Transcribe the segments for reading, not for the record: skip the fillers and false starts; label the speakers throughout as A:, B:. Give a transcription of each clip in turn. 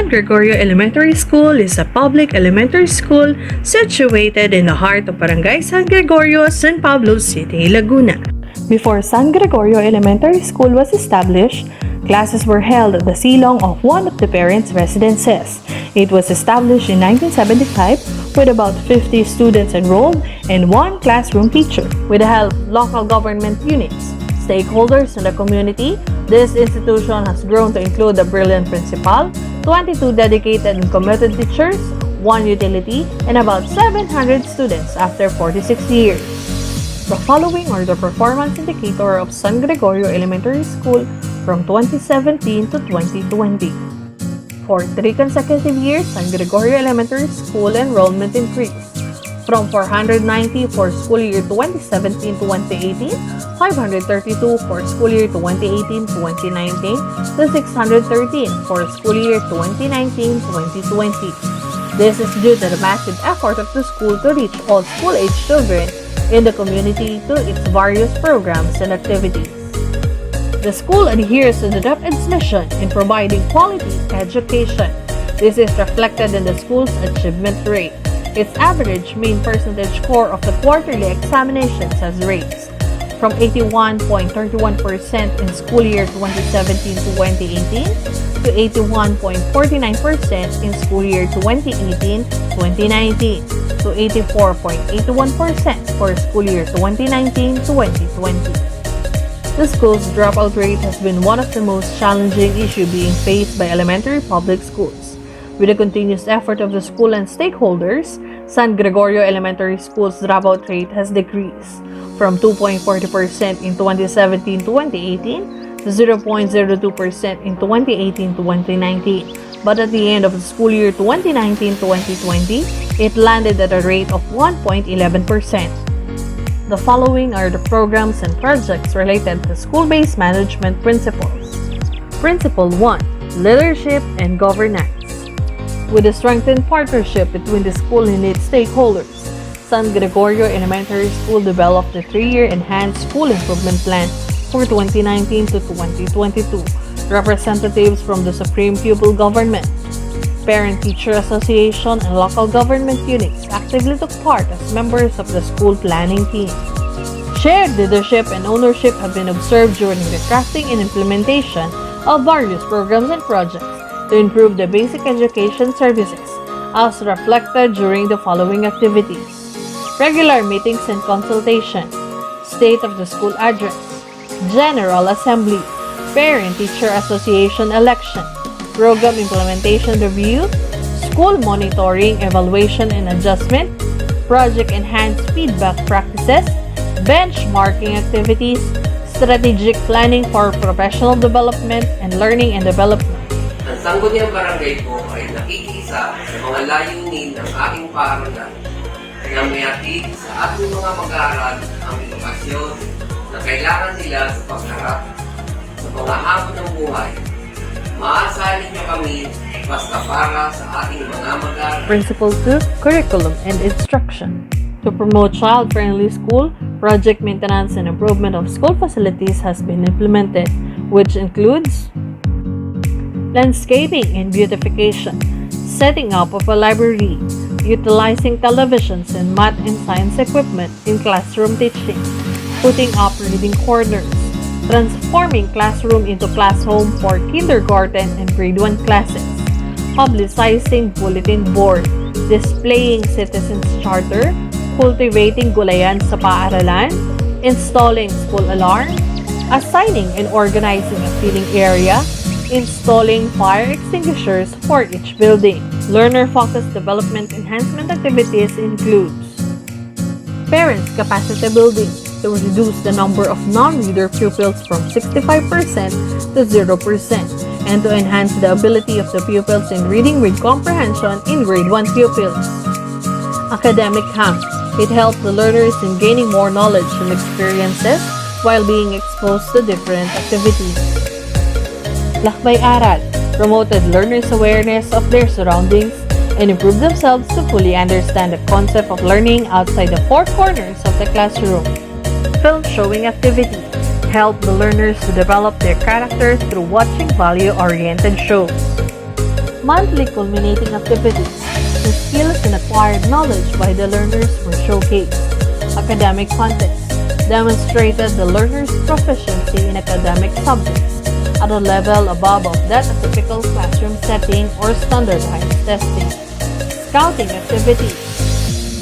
A: San Gregorio Elementary School is a public elementary school situated in the heart of Barangay San Gregorio, San Pablo City, Laguna. Before San Gregorio Elementary School was established, classes were held at the silong of one of the parents' residences. It was established in 1975 with about 50 students enrolled and one classroom teacher. With the help of local government units, stakeholders in the community, this institution has grown to include a brilliant principal, 22 dedicated and committed teachers, 1 utility, and about 700 students after 46 years. The following are the performance indicators of San Gregorio Elementary School from 2017 to 2020. For 3 consecutive years, San Gregorio Elementary School enrollment increased from 490 for school year 2017-2018, 532 for school year 2018-2019, to 613 for school year 2019-2020. This is due to the massive effort of the school to reach all school-age children in the community through its various programs and activities. The school adheres to the DepEd's mission in providing quality education. This is reflected in the school's achievement rate. Its average mean percentage score of the quarterly examinations has raised from 81.31% in school year 2017-2018 to 81.49% in school year 2018-2019 to 84.81% for school year 2019-2020. The school's dropout rate has been one of the most challenging issues being faced by elementary public schools. With the continuous effort of the school and stakeholders, San Gregorio Elementary School's dropout rate has decreased from 2.40% in 2017-2018 to 0.02% in 2018-2019. But at the end of the school year 2019-2020, it landed at a rate of 1.11%. The following are the programs and projects related to school-based management principles. Principle 1. Leadership and Governance. With a strengthened partnership between the school and its stakeholders, San Gregorio Elementary School developed a 3-year enhanced school improvement plan for 2019 to 2022. Representatives from the Supreme Pupil Government, Parent-Teacher Association, and local government units actively took part as members of the school planning team. Shared leadership and ownership have been observed during the crafting and implementation of various programs and projects to improve the basic education services, as reflected during the following activities: regular meetings and consultation, State of the School Address, General Assembly, Parent-Teacher Association election, program implementation review, school monitoring, evaluation and adjustment, project enhanced feedback practices, benchmarking activities, strategic planning for professional development and learning and development.
B: Ang sangguniang barangay po ay nakikiisa sa mga layunin ng aking paaralan na may hatid sa ating mga mag-aaral ang edukasyon na kailangan nila sa pagharap sa mga hamon ng buhay. Maasahan niyo kami basta para sa ating mga mag-aaral.
A: Principle 2. Curriculum and Instruction. To promote child-friendly school, project maintenance and improvement of school facilities has been implemented, which includes landscaping and beautification, setting up of a library, utilizing televisions and math and science equipment in classroom teaching, putting up reading corners, transforming classroom into class home for kindergarten and grade 1 classes, publicizing bulletin board, displaying citizens charter, cultivating gulayan sa paaralan, installing school alarm, assigning and organizing a feeding area, installing fire extinguishers for each building. Learner-focused development enhancement activities includes parents' capacity building to reduce the number of non-reader pupils from 65% to 0% and to enhance the ability of the pupils in reading with comprehension in grade 1 pupils. Academic HAM. It helps the learners in gaining more knowledge and experiences while being exposed to different activities. Lakbay Aral promoted learners' awareness of their surroundings and improved themselves to fully understand the concept of learning outside the four corners of the classroom. Film showing activity helped the learners to develop their characters through watching value-oriented shows. monthly culminating activities. The skills and acquired knowledge by the learners were showcased. Academic contests demonstrated the learners' proficiency in academic subjects at a level above of that of typical classroom setting or standardized testing. Scouting activities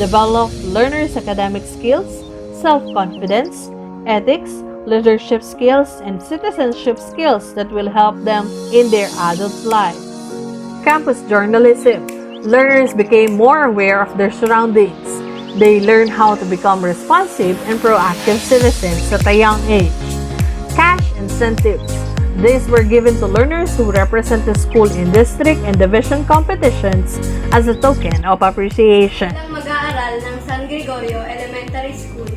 A: develop learners' academic skills, self-confidence, ethics, leadership skills, and citizenship skills that will help them in their adult life. Campus journalism. Learners became more aware of their surroundings. They learned how to become responsive and proactive citizens at a young age. Cash incentives. These were given to learners who represent the school in district and division competitions as a token of appreciation.
C: Mag-aaral ng San Gregorio Elementary School.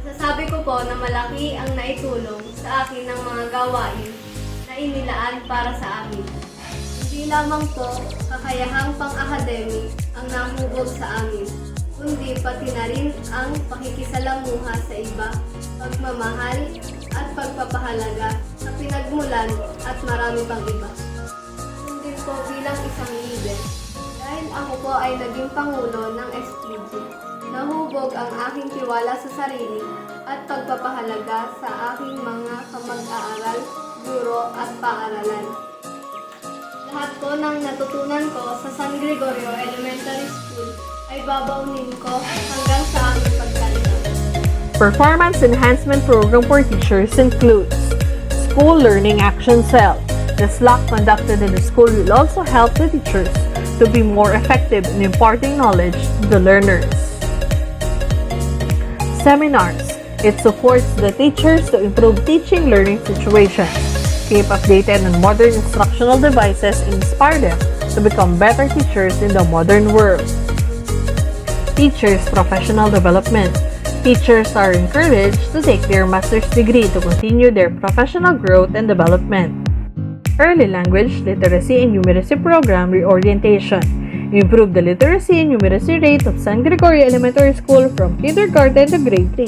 C: Masasabi ko po na malaki ang naitulong sa akin ng mga gawain na inilaan para sa amin. Hindi lamang po kakayahang pang-academic ang nahubog sa amin, kundi pati na rin ang pakikisalamuha sa iba, pagmamahal at pagpapahalaga sa pinagmulan at marami pang iba. Hindi po bilang isang leader, dahil ako po ay naging pangulo ng SPG. Nahubog ang aking tiwala sa sarili at pagpapahalaga sa aking mga kamag-aaral, guro at paaralan. Lahat po ng natutunan ko sa San Gregorio Elementary School ay babaunin ko hanggang sa aking pagkalita.
A: Performance enhancement program for teachers includes School Learning Action Cell. The SLAC conducted in the school will also help the teachers to be more effective in imparting knowledge to the learners. Seminars. It supports the teachers to improve teaching-learning situations, keep updated on modern instructional devices, and inspire them to become better teachers in the modern world. Teachers' professional development. Teachers are encouraged to take their master's degree to continue their professional growth and development. Early language, literacy, and numeracy program reorientation. Improve the literacy and numeracy rate of San Gregorio Elementary School from kindergarten to grade 3.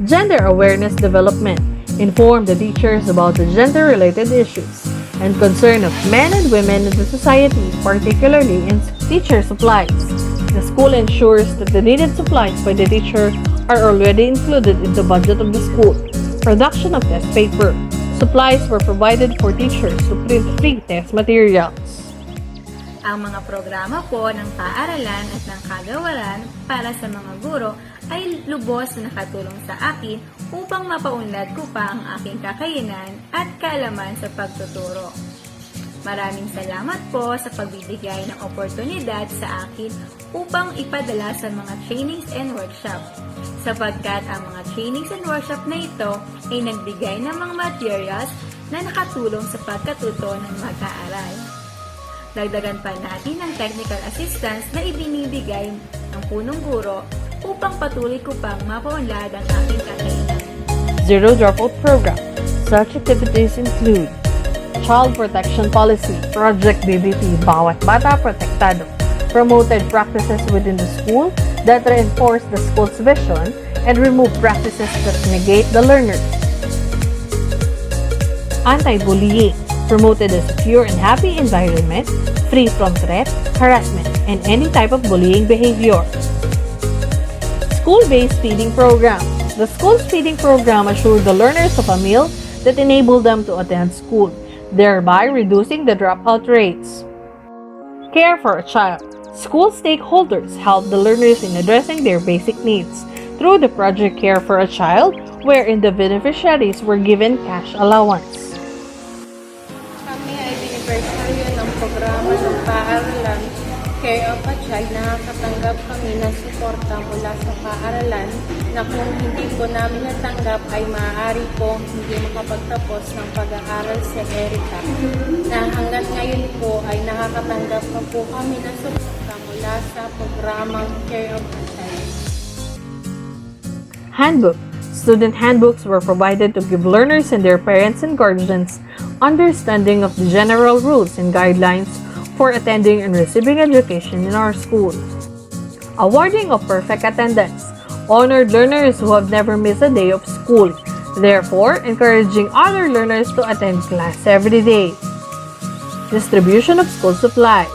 A: Gender awareness development. Inform the teachers about the gender-related issues and concern of men and women in the society, particularly in teacher supplies. The school ensures that the needed supplies by the teacher are already included in the budget of the school. Production of test paper. Supplies were provided for teachers to print free test materials.
D: Ang mga programa po ng paaralan at ng kagawaran para sa mga guro ay lubos na nakatulong sa akin upang mapaunlad ko pa ang aking kakayanan at kaalaman sa pagtuturo. Maraming salamat po sa pagbibigay ng oportunidad sa akin upang ipadala sa mga trainings and workshop, sapagkat ang mga trainings and workshop na ito ay nagbigay ng mga materials na nakatulong sa pagkatuto ng mag-aaral. Dagdagan pa natin ang technical assistance na ibinibigay ng punong guro upang patuloy ko pang mapaunlad ang aking kakayanan.
A: Zero Dropout Program. Such activities include Child Protection Policy, Project BBP, Bawat Bata Protektado, promoted practices within the school that reinforce the school's vision and remove practices that negate the learners. Anti-bullying, promoted a secure and happy environment, free from threat, harassment, and any type of bullying behavior. School-based feeding program. The school's feeding program assured the learners of a meal that enabled them to attend school, thereby reducing the dropout rates. Care for a child. School stakeholders help the learners in addressing their basic needs through the project Care for a Child, wherein the beneficiaries were given cash allowance.
E: Kami ay binibersaryo ng programa ng paaralan Care of a Child. Nakakatanggap kami ng suporta mula sa paaralan na kung hindi po namin natanggap ay maaari po hindi makapagtapos ng pag-aaral si Erica, na hanggang ngayon po ay nakakatanggap pa po kami ng suporta mula sa programang Care of a Child.
A: Handbook. Student handbooks were provided to give learners and their parents and guardians understanding of the general rules and guidelines for attending and receiving education in our school. Awarding of perfect attendance. Honored learners who have never missed a day of school, therefore encouraging other learners to attend class every day. Distribution of school supplies.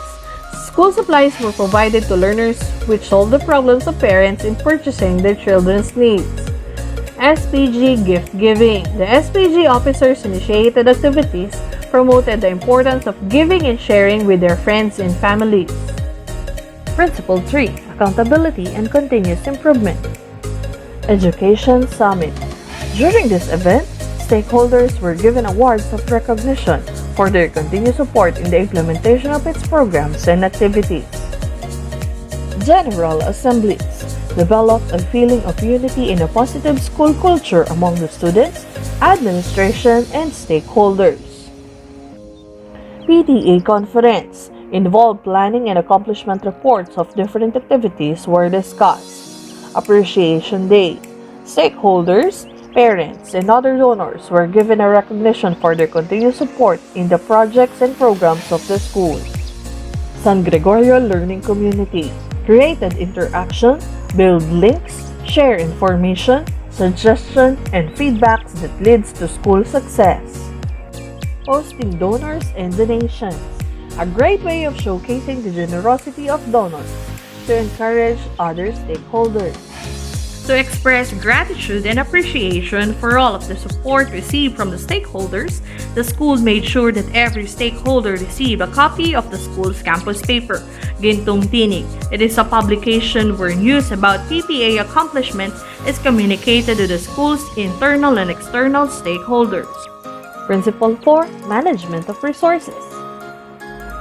A: School supplies were provided to learners which solved the problems of parents in purchasing their children's needs. SPG gift giving. The SPG officers initiated activities, promoted the importance of giving and sharing with their friends and families. Principle 3. Accountability and continuous improvement. Education Summit. During this event, stakeholders were given awards of recognition for their continued support in the implementation of its programs and activities. General Assemblies developed a feeling of unity and a positive school culture among the students, administration, and stakeholders. PTA Conference involved planning and accomplishment reports of different activities were discussed. Appreciation Day. Stakeholders, parents, and other donors were given a recognition for their continued support in the projects and programs of the school. San Gregorio Learning Community created interaction, build links, share information, suggestions, and feedbacks that leads to school success. Hosting donors and donations. A great way of showcasing the generosity of donors to encourage other stakeholders. To express gratitude and appreciation for all of the support received from the stakeholders, the school made sure that every stakeholder received a copy of the school's campus paper, Gintong Tinig. It is a publication where news about PTA accomplishments is communicated to the school's internal and external stakeholders. Principle 4. Management of Resources.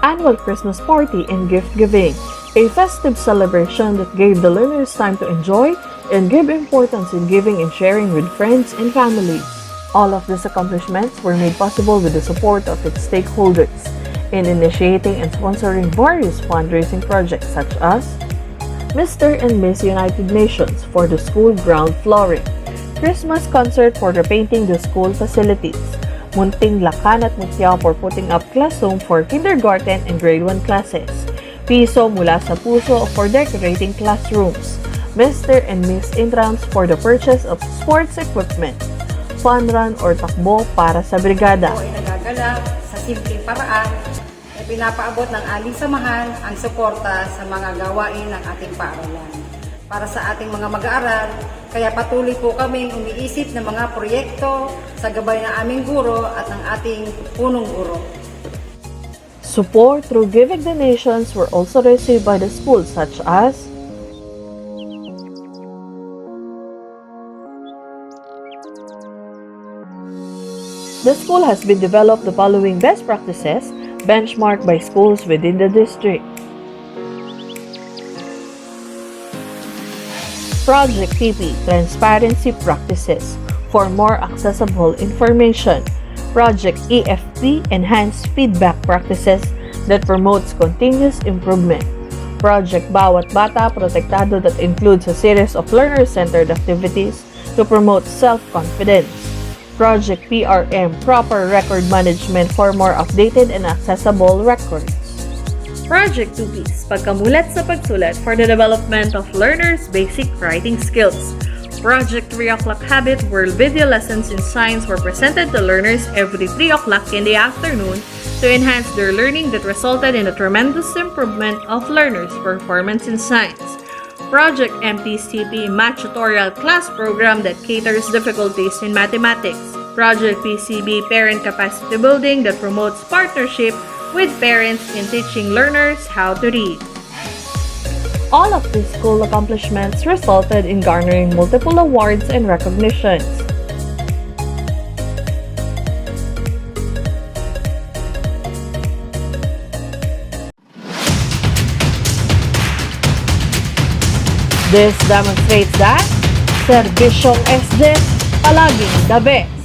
A: Annual Christmas Party and Gift Giving. A festive celebration that gave the learners time to enjoy and give importance in giving and sharing with friends and families. All of these accomplishments were made possible with the support of its stakeholders in initiating and sponsoring various fundraising projects such as Mr. and Miss United Nations for the school ground flooring, Christmas concert for repainting the school facilities, Munting Lakan at Mutya for putting up classroom for kindergarten and grade 1 classes, Piso Mula sa Puso for decorating classrooms, Mr. and Miss Intrams for the purchase of sports equipment, fun run or takbo para sa brigada.
F: Ito ay nagaganap sa simpleng paraan na pinapaabot ng aling samahan ang suporta sa mga gawain ng ating paaralan. Para sa ating mga mag-aaral, kaya patuloy po kaming umiisip ng mga proyekto sa gabay ng aming guro at ng ating punong guro.
A: Support through giving donations were also received by the school such as the school has been developed the following best practices benchmarked by schools within the district. Project TP Transparency Practices for more accessible information. Project EFP Enhanced Feedback Practices that promotes continuous improvement. Project Bawat Bata Protektado that includes a series of learner-centered activities to promote self-confidence. Project PRM Proper Record Management for more updated and accessible records. Project 2Ps Pagkamulat sa pagsulat for the development of learners' basic writing skills. Project 3 o'clock habit where video lessons in science were presented to learners every 3 o'clock in the afternoon to enhance their learning that resulted in a tremendous improvement of learners' performance in science. Project MTCP Math Tutorial Class Program that caters difficulties in mathematics. Project PCB Parent Capacity Building that promotes partnership with parents in teaching learners how to read. All of these school accomplishments resulted in garnering multiple awards and recognitions. This demonstrates that Serbisyong Sges palaging the best.